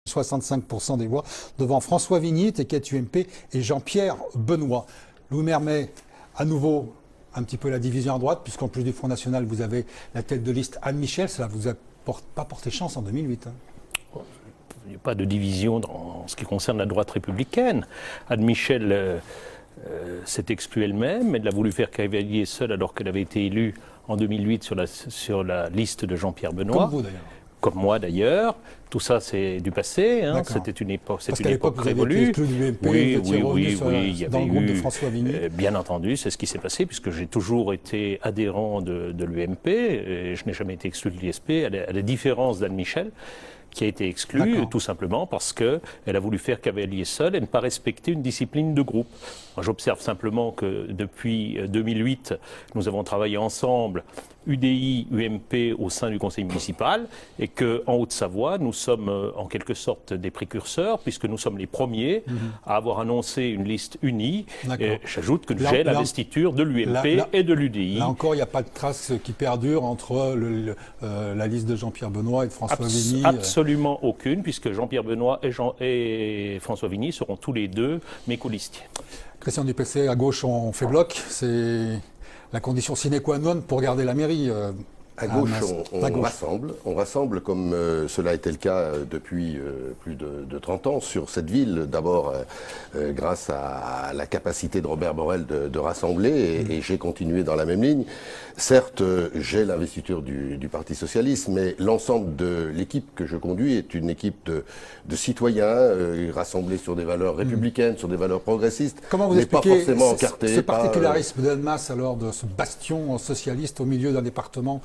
65% des voix, devant François Vigny, Ticket UMP et Jean-Pierre Benoît. Louis Mermet, à nouveau, un petit peu la division à droite, puisqu'en plus du Front National, vous avez la tête de liste Anne Michel. Cela ne vous a pas porté chance en 2008. Il n'y a pas de division en ce qui concerne la droite républicaine. Anne Michel s'est exclue elle-même. Elle a voulu faire cavalier seule alors qu'elle avait été élue en 2008 sur la liste de Jean-Pierre Benoît. Comme vous d'ailleurs. Comme moi d'ailleurs. Tout ça, c'est du passé. Hein. C'était une époque, révolue. Oui, il y avait eu, de François Vigny. Bien entendu, c'est ce qui s'est passé, puisque j'ai toujours été adhérent de l'UMP. Et je n'ai jamais été exclu de l'ISP, à la différence d'Anne Michel, qui a été exclue tout simplement parce qu'elle a voulu faire cavalier seule et ne pas respecter une discipline de groupe. J'observe simplement que depuis 2008, nous avons travaillé ensemble, UDI, UMP, au sein du conseil municipal, et qu'en Haute-Savoie, nous sommes en quelque sorte des précurseurs, puisque nous sommes les premiers à avoir annoncé une liste unie. J'ajoute que j'ai l'investiture de l'UMP et de l'UDI. Là encore, il n'y a pas de trace qui perdure entre la liste de Jean-Pierre Benoît et de François Vigny. Absolument aucune, puisque Jean-Pierre Benoît et François Vigny seront tous les deux mes colistiers. Christian Dupessé, à gauche, on fait bloc. C'est la condition sine qua non pour garder la mairie. À gauche, on rassemble comme cela était le cas depuis plus de 30 ans sur cette ville. D'abord, grâce à la capacité de Robert Borrell de rassembler, et j'ai continué dans la même ligne. Certes, j'ai l'investiture du Parti Socialiste, mais l'ensemble de l'équipe que je conduis est une équipe de citoyens rassemblés sur des valeurs républicaines, sur des valeurs progressistes. Comment vous expliquez ce particularisme d'Annemasse d'Annemasse, alors, de ce bastion socialiste au milieu d'un département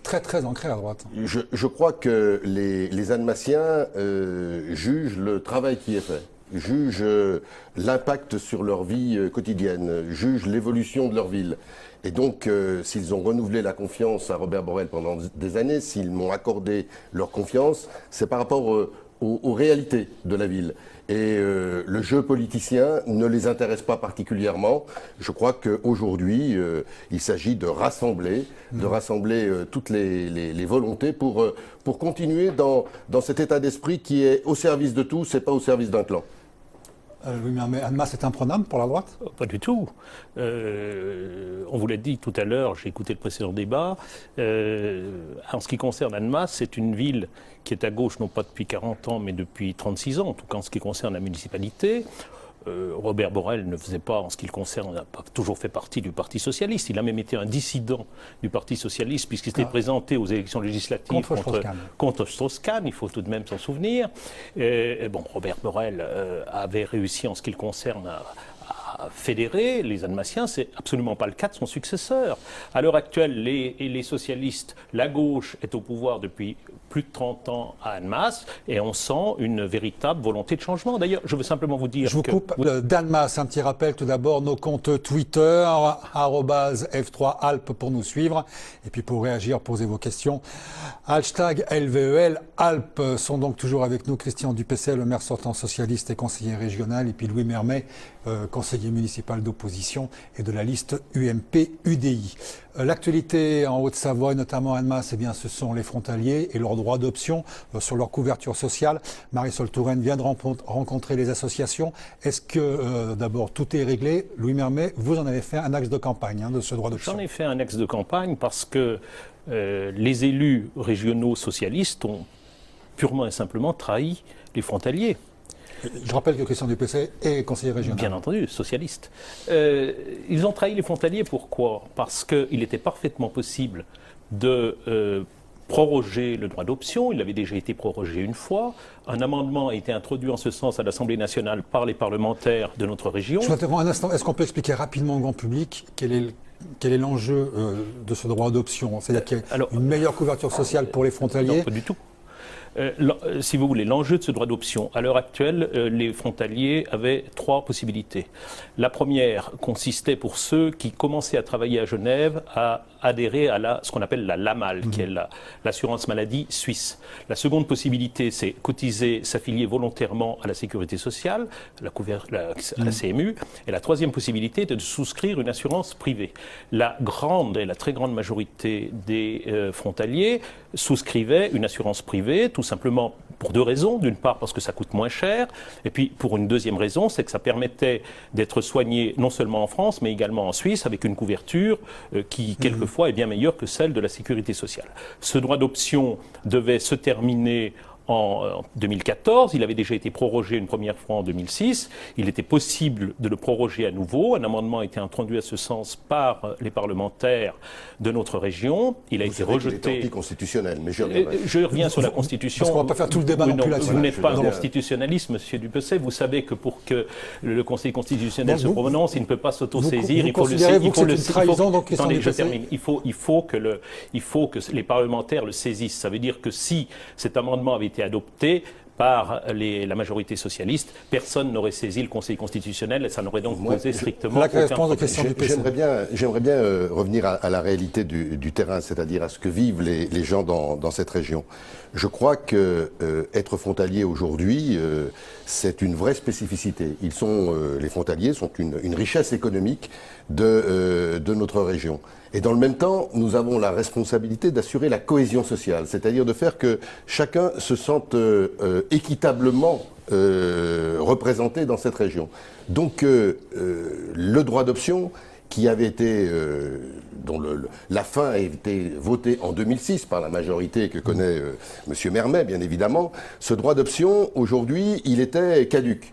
très très ancré à droite? Je crois que les Annemassiens jugent le travail qui est fait, jugent l'impact sur leur vie quotidienne, jugent l'évolution de leur ville. Et donc, s'ils ont renouvelé la confiance à Robert Borrell pendant des années, s'ils m'ont accordé leur confiance, c'est par rapport aux réalités de la ville. Et le jeu politicien ne les intéresse pas particulièrement. Je crois qu'aujourd'hui, il s'agit de rassembler toutes les volontés pour continuer dans cet état d'esprit qui est au service de tous et pas au service d'un clan. Oui, mais Annemasse est imprenable pour la droite? Pas du tout. On vous l'a dit tout à l'heure, j'ai écouté le précédent débat. En ce qui concerne Annemasse, c'est une ville qui est à gauche, non pas depuis 40 ans, mais depuis 36 ans, en tout cas en ce qui concerne la municipalité. Robert Borrell ne faisait pas, en ce qui le concerne, n'a pas toujours fait partie du Parti Socialiste. Il a même été un dissident du Parti Socialiste puisqu'il s'était présenté aux élections législatives contre Strauss-Kahn, il faut tout de même s'en souvenir. Robert Borrell avait réussi, en ce qui le concerne, à fédérer les Annemassiens. C'est absolument pas le cas de son successeur. À l'heure actuelle, les socialistes, la gauche est au pouvoir depuis plus de 30 ans à Annemasse et on sent une véritable volonté de changement. D'ailleurs, je veux simplement vous dire Je vous coupe d'Annemasse. Un petit rappel tout d'abord, nos comptes Twitter, @F3Alpes pour nous suivre. Et puis pour réagir, poser vos questions. Hashtag LVEL Alpes sont donc toujours avec nous. Christian Dupessé, le maire sortant socialiste et conseiller régional. Et puis Louis Mermet, conseiller municipal d'opposition et de la liste UMP-UDI. L'actualité en Haute-Savoie, et notamment à Annemasse, eh bien, ce sont les frontaliers et leur droit d'option sur leur couverture sociale. Marisol Touraine vient de rencontrer les associations. Est-ce que d'abord tout est réglé? Louis Mermet, vous en avez fait un axe de campagne de ce droit d'option. J'en ai fait un axe de campagne parce que les élus régionaux socialistes ont purement et simplement trahi les frontaliers. Je rappelle que Christian Dupessé est conseiller régional. Bien entendu, socialiste. Ils ont trahi les frontaliers, pourquoi? Parce qu'il était parfaitement possible de proroger le droit d'option. Il avait déjà été prorogé une fois. Un amendement a été introduit en ce sens à l'Assemblée nationale par les parlementaires de notre région. Je m'interromps un instant. Est-ce qu'on peut expliquer rapidement au grand public quel est l'enjeu de ce droit d'option? C'est-à-dire qu'il y a une meilleure couverture sociale pour les frontaliers? Non, pas du tout. Si vous voulez, l'enjeu de ce droit d'option, à l'heure actuelle, les frontaliers avaient 3 possibilités. La première consistait pour ceux qui commençaient à travailler à Genève à adhérer à ce qu'on appelle la LAMAL, qui est l'assurance maladie suisse. La seconde possibilité, c'est cotiser, s'affilier volontairement à la sécurité sociale, à la CMU. Et la troisième possibilité était de souscrire une assurance privée. La très grande majorité des frontaliers souscrivaient une assurance privée, tout simplement pour deux raisons. D'une part, parce que ça coûte moins cher. Et puis, pour une deuxième raison, c'est que ça permettait d'être soigné non seulement en France, mais également en Suisse, avec une couverture qui, quelquefois, est bien meilleure que celle de la sécurité sociale. Ce droit d'option devait se terminer en 2014, il avait déjà été prorogé une première fois en 2006, il était possible de le proroger à nouveau, un amendement a été introduit à ce sens par les parlementaires de notre région, il a été rejeté. Il était anticonstitutionnel, mais je reviens sur la Constitution. Parce qu'on ne va pas faire tout le débat non plus là-dessus. Vous n'êtes pas un constitutionnaliste, monsieur Dupessay, vous savez que pour que le Conseil constitutionnel se prononce, il ne peut pas s'autosaisir, il faut le saisir. Attendez, je termine. Il faut que les parlementaires le saisissent. Ça veut dire que si cet amendement avait été adopté par la majorité socialiste, personne n'aurait saisi le Conseil constitutionnel et ça n'aurait donc posé strictement aucun problème. J'aimerais bien revenir à la réalité du terrain, c'est-à-dire à ce que vivent les gens dans cette région. Je crois que être frontalier aujourd'hui, c'est une vraie spécificité. Les frontaliers sont une richesse économique de notre région. Et dans le même temps, nous avons la responsabilité d'assurer la cohésion sociale, c'est-à-dire de faire que chacun se sente équitablement représenté dans cette région. Donc le droit d'option qui avait été, dont la fin a été votée en 2006 par la majorité que connaît M. Mermet, bien évidemment, ce droit d'option, aujourd'hui, il était caduc.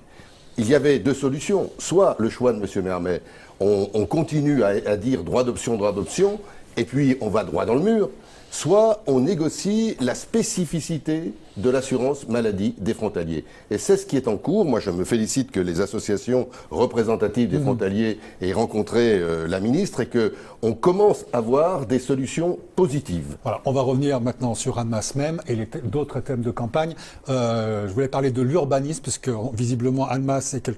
Il y avait deux solutions. Soit le choix de M. Mermet, on continue à dire droit d'option, et puis on va droit dans le mur. Soit on négocie la spécificité de l'assurance maladie des frontaliers. Et c'est ce qui est en cours. Moi, je me félicite que les associations représentatives des frontaliers aient rencontré la ministre et qu'on commence à voir des solutions positives. Voilà, on va revenir maintenant sur Annemasse même et d'autres thèmes de campagne. Je voulais parler de l'urbanisme, parce que visiblement Annemasse est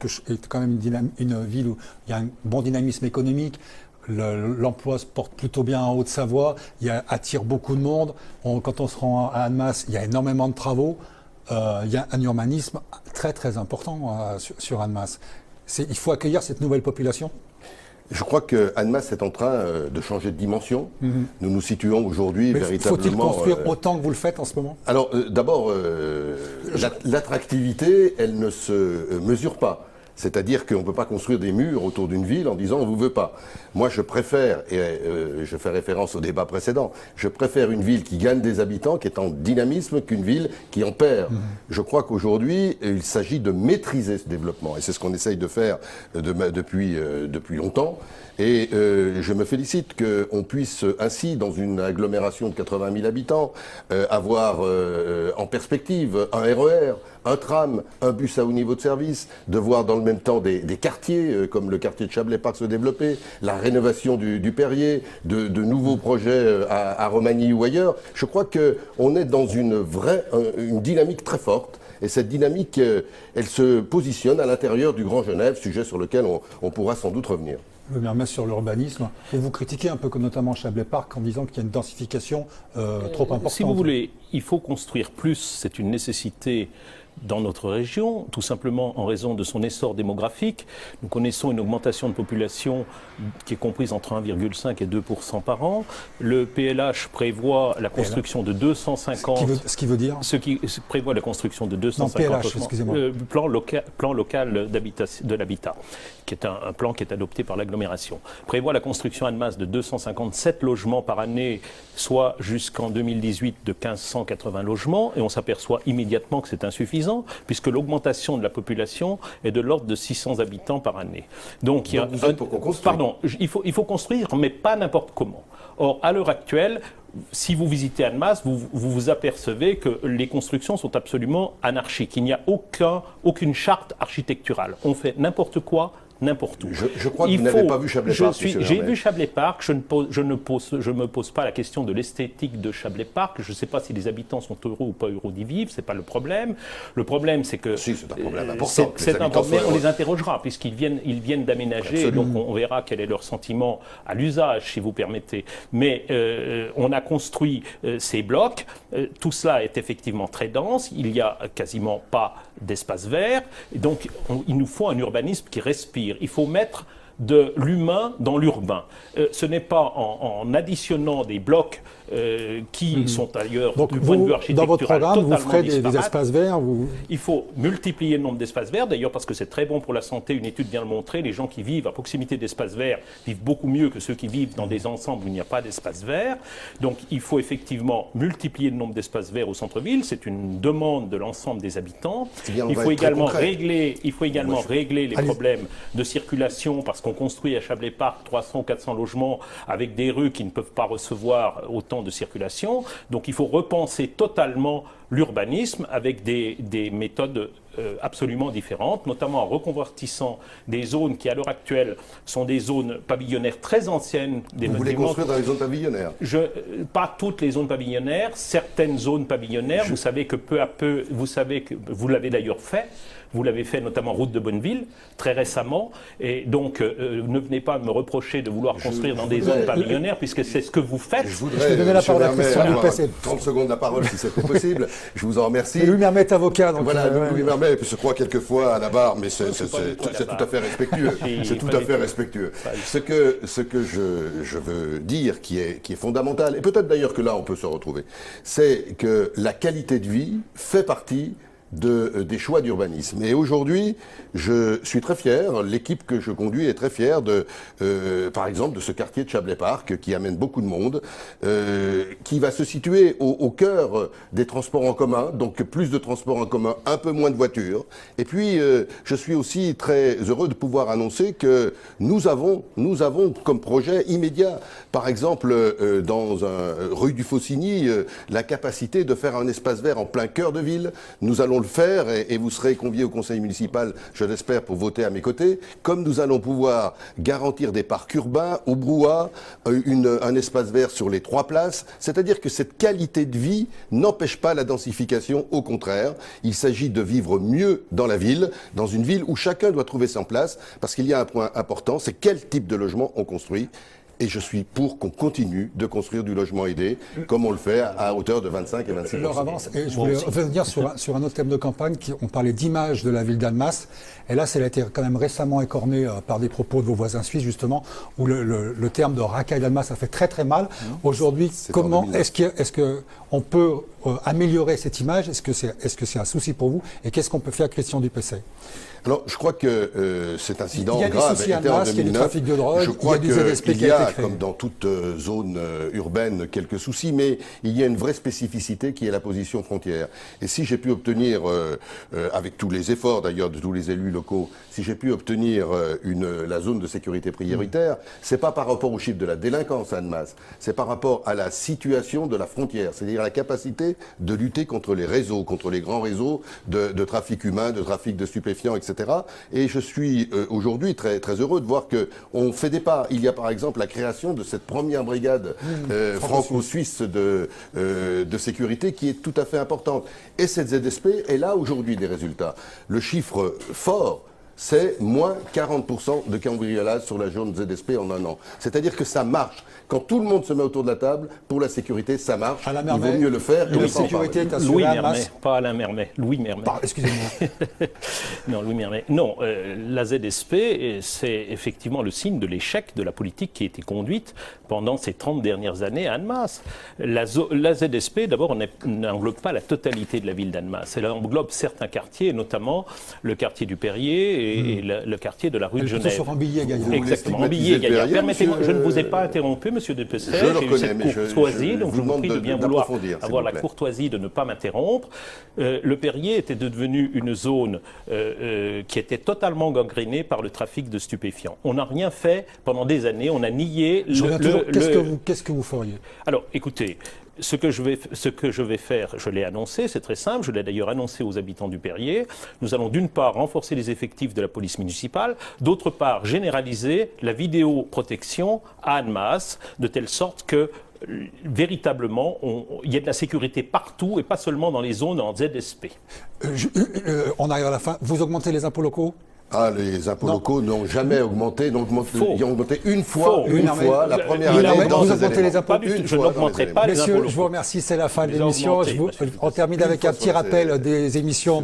quand même une ville où il y a un bon dynamisme économique. L'emploi se porte plutôt bien en Haute-Savoie, attire beaucoup de monde. Quand on se rend à Annemasse, il y a énormément de travaux. Il y a un urbanisme très très important sur Annemasse. Il faut accueillir cette nouvelle population. Je crois que Annemasse est en train de changer de dimension. Nous nous situons aujourd'hui véritablement... Faut-il construire autant que vous le faites en ce moment ? Alors d'abord, l'attractivité, elle ne se mesure pas. C'est-à-dire qu'on ne peut pas construire des murs autour d'une ville en disant on ne vous veut pas. Moi je préfère, et je fais référence au débat précédent, je préfère une ville qui gagne des habitants, qui est en dynamisme, qu'une ville qui en perd. Je crois qu'aujourd'hui il s'agit de maîtriser ce développement et c'est ce qu'on essaye de faire depuis longtemps. Et je me félicite qu'on puisse ainsi, dans une agglomération de 80 000 habitants, avoir en perspective un RER, un tram, un bus à haut niveau de service, de voir dans le même temps des quartiers comme le quartier de Chablais-Parc se développer, la rénovation du Perrier, de nouveaux projets à Romagny ou ailleurs. Je crois qu'on est dans une dynamique très forte. Et cette dynamique, elle se positionne à l'intérieur du Grand Genève, sujet sur lequel on pourra sans doute revenir. Le Mermet sur l'urbanisme. Vous critiquez un peu que notamment Chablais-Parc en disant qu'il y a une densification trop importante. Si vous voulez, il faut construire plus, c'est une nécessité dans notre région, tout simplement en raison de son essor démographique. Nous connaissons une augmentation de population qui est comprise entre 1,5 et 2% par an. Le PLH prévoit la construction de 250... Ce qui veut dire Ce qui prévoit la construction de 250 non, PLH, excusez-moi. Plan local de l'habitat, qui est un plan qui est adopté par l'agglomération. Prévoit la construction à Annemasse de 257 logements par année, soit jusqu'en 2018 de 1580 logements, et on s'aperçoit immédiatement que c'est insuffisant, puisque l'augmentation de la population est de l'ordre de 600 habitants par année. Donc il faut construire, mais pas n'importe comment. Or, à l'heure actuelle, si vous visitez Annemasse, vous apercevez que les constructions sont absolument anarchiques. Il n'y a aucune charte architecturale. On fait n'importe quoi, n'importe où. Je crois que vous n'avez pas vu Chablais-Parc. J'ai vu Chablais-Parc, je ne me pose pas la question de l'esthétique de Chablais-Parc. Je ne sais pas si les habitants sont heureux ou pas heureux d'y vivre, ce n'est pas le problème. Le problème, c'est que... Si, c'est un problème important. On les interrogera, puisqu'ils viennent d'aménager, donc on verra quel est leur sentiment à l'usage, si vous permettez. Mais on a construit ces blocs, tout cela est effectivement très dense, il n'y a quasiment pas d'espace vert, et donc il nous faut un urbanisme qui respire. Il faut mettre de l'humain dans l'urbain. Ce n'est pas en additionnant des blocs qui sont ailleurs, Donc du point de vue architectural, dans votre programme, vous totalement ferez des disparates. espaces verts Il faut multiplier le nombre d'espaces verts, d'ailleurs parce que c'est très bon pour la santé, une étude vient de le montrer, les gens qui vivent à proximité d'espaces verts vivent beaucoup mieux que ceux qui vivent dans des ensembles où il n'y a pas d'espace vert. Donc il faut effectivement multiplier le nombre d'espaces verts au centre-ville, c'est une demande de l'ensemble des habitants. Il faut également régler les problèmes de circulation parce qu'on construit à Chablais-Parc 300 ou 400 logements avec des rues qui ne peuvent pas recevoir autant de circulation. Donc il faut repenser totalement l'urbanisme avec des méthodes absolument différentes, notamment en reconvertissant des zones qui à l'heure actuelle sont des zones pavillonnaires très anciennes. Vous voulez construire dans les zones pavillonnaires? Pas toutes les zones pavillonnaires, certaines zones pavillonnaires. Vous savez que peu à peu, vous l'avez d'ailleurs fait. Vous l'avez fait notamment route de Bonneville, très récemment. Et donc, ne venez pas me reprocher de vouloir construire dans des zones pavillonnaires, puisque c'est ce que vous faites. Je voudrais donner la parole à Christian Dupessé. 30 secondes la parole, si c'était possible. Je vous en remercie. Louis Mermet est avocat. Donc voilà, Louis Mermet se croit quelquefois à la barre, mais c'est tout à fait respectueux. C'est tout à fait respectueux. Ce que je veux dire, qui est fondamental, et peut-être d'ailleurs que là on peut se retrouver, c'est que la qualité de vie fait partie des choix d'urbanisme. Et aujourd'hui, je suis très fier, l'équipe que je conduis est très fière par exemple, de ce quartier de Chablais-Parc qui amène beaucoup de monde, qui va se situer au cœur des transports en commun, donc plus de transports en commun, un peu moins de voitures. Et puis, je suis aussi très heureux de pouvoir annoncer que nous avons comme projet immédiat, par exemple, dans rue du Faucigny, la capacité de faire un espace vert en plein cœur de ville. Nous allons le faire et vous serez conviés au conseil municipal, je l'espère, pour voter à mes côtés. Comme nous allons pouvoir garantir des parcs urbains au brouhaha, un espace vert sur les 3 places. C'est-à-dire que cette qualité de vie n'empêche pas la densification, au contraire. Il s'agit de vivre mieux dans la ville, dans une ville où chacun doit trouver sa place, parce qu'il y a un point important, c'est quel type de logement on construit. Et je suis pour qu'on continue de construire du logement aidé, comme on le fait à hauteur de 25 et 26%. L'heure avance, et je voulais revenir sur un autre thème de campagne, on parlait d'image de la ville d'Annemasse, et là, ça a été quand même récemment écorné par des propos de vos voisins suisses, justement, où le terme de racaille d'Annemasse, ça fait très très mal. Aujourd'hui, comment est-ce qu'on peut améliorer cette image? Est-ce que c'est un souci pour vous? Et qu'est-ce qu'on peut faire, Christian Dupessé? Alors, je crois que cet incident grave était en 2009. Il y a du trafic de drogue, je crois il y a des ZSP qu'il y a, comme dans toute zone urbaine, quelques soucis, mais il y a une vraie spécificité qui est la position frontière. Et si j'ai pu obtenir, avec tous les efforts d'ailleurs de tous les élus locaux, si j'ai pu obtenir la zone de sécurité prioritaire, c'est pas par rapport au chiffre de la délinquance à Annemasse, c'est par rapport à la situation de la frontière, c'est-à-dire la capacité de lutter contre les réseaux, contre les grands réseaux de trafic humain, de trafic de stupéfiants, etc. Et je suis aujourd'hui très, très heureux de voir qu'on fait des pas. Il y a par exemple la création de cette première brigade franco-suisse de sécurité qui est tout à fait importante. Et cette ZSP, elle a aujourd'hui des résultats. Le chiffre fort, c'est moins 40% de cambriolage sur la zone ZSP en un an. C'est-à-dire que ça marche. Quand tout le monde se met autour de la table, pour la sécurité, ça marche. Il vaut mieux le faire. La sécurité est assurée. Louis Mermet, pas Alain Mermet. Louis Mermet. Excusez-moi. Non, Louis Mermet. Non, la ZSP, c'est effectivement le signe de l'échec de la politique qui a été conduite pendant ces 30 dernières années à Annemasse. La ZSP, d'abord, n'englobe pas la totalité de la ville d'Annemasse. Elle englobe certains quartiers, notamment le quartier du Perrier et le quartier de la rue de Genève. Sur Ambilliers-Gaillard. Exactement, Ambilliers-Gaillard. Permettez-moi, je ne vous ai pas interrompu, monsieur Dupessé. J'ai eu cette courtoisie, donc je vous prie de bien vouloir avoir la courtoisie de ne pas m'interrompre. Le Perrier était devenu une zone qui était totalement gangrénée par le trafic de stupéfiants. On n'a rien fait pendant des années, on a nié Qu'est-ce que vous feriez? Alors, écoutez, ce que je vais faire, je l'ai annoncé, c'est très simple, je l'ai d'ailleurs annoncé aux habitants du Perrier. Nous allons d'une part renforcer les effectifs de la police municipale, d'autre part généraliser la vidéoprotection à Annemasse, de telle sorte que véritablement, il y a de la sécurité partout et pas seulement dans les zones en ZSP. On arrive à la fin. Vous augmentez les impôts locaux? Les impôts locaux n'ont jamais augmenté, ils ont augmenté une fois, la première année dans ces éléments. Les impôts. Je n'augmenterai pas les impôts locaux. Messieurs, je vous remercie, c'est la fin de l'émission. On termine avec un petit rappel des émissions.